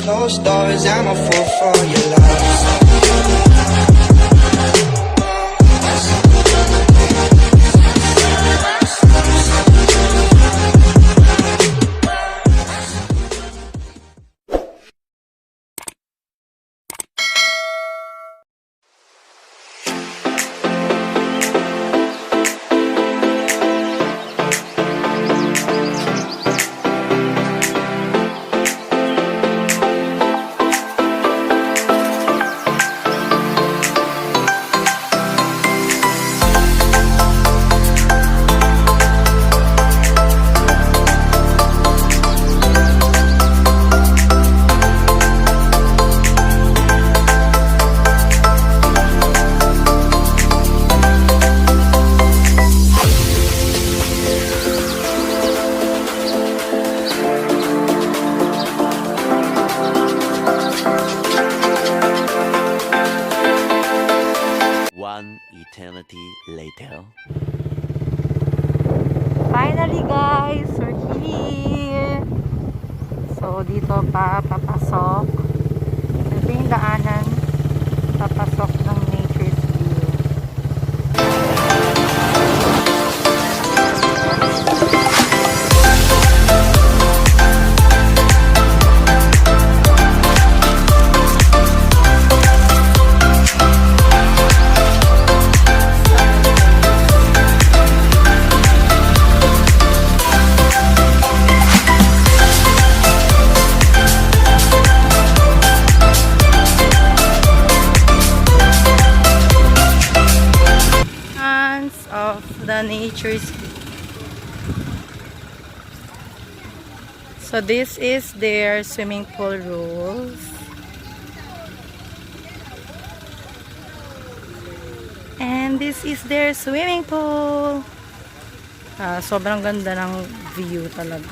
closed doors. I'm a fool for your love. One eternity later. Finally guys, we're here. So dito papasok. Ito yung daanan papasok ng Nature's View. Of the Nature's View. So this is their swimming pool rules. And this is their swimming pool. Sobrang ganda ng view talaga.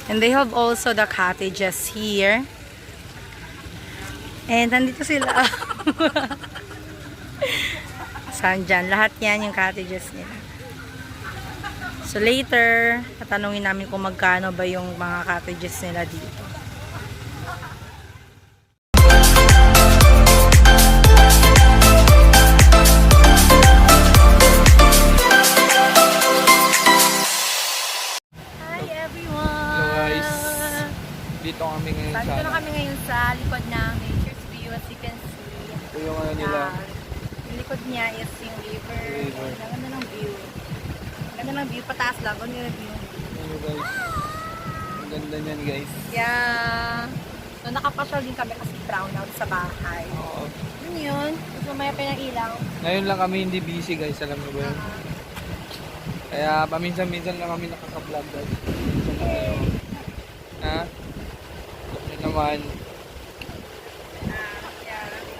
And they have also the cottages here. And nandito sila. Saan dyan? Lahat yan yung cottages nila. So later, tatanungin namin kung magkano ba yung mga cottages nila dito. Hi everyone! Hello guys! Dito kami ngayon Dito na kami ngayon sa likod ng Nature's View, as you can see. Ito yung ano nila. Yung likod niya is yung river. River. Ang ganda ng view. Ang ganda ng view. Pataas lang. Ano yung view? Ano guys? Ang ganda niyan guys. Yeah. So nakapasyal din kami kasi brown out sa bahay. Oo. Yun yun. Tapos mamaya pa yung ilaw. Ngayon lang kami hindi busy guys. Alam niyo ba yun? Kaya paminsan-minsan lang kami nakaka-vlog guys. Ha? Yun naman.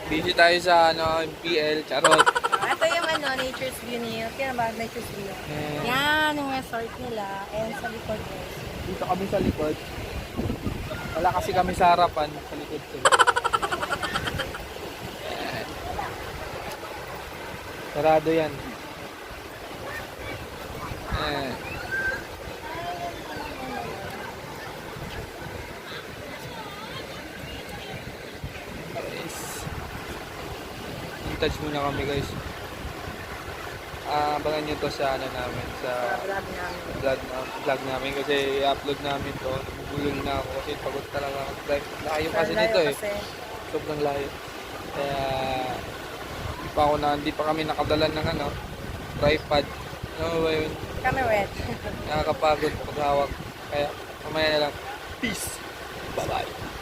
Busy tayo sa MPL, charot. Ito yung Nature's View niyo. Kaya ba Nature's View? Yan, yung resort nila. And sa likod ko. Dito kami sa likod. Wala kasi kami sa harapan. Sa likod sila. Sarado yan. Touch muna kami guys. Abangan nyo to sa namin, sa vlog namin kasi i-upload namin to. Nagugulong na ako kasi pagod talaga ako. Layo kasi nito eh. Sobrang layo. Kaya hindi pa kami nakadala ng tripod. Ano ba yun? Camera wet. Nakakapagod paghawak. Kaya mamaya na lang. Peace! Bye-bye!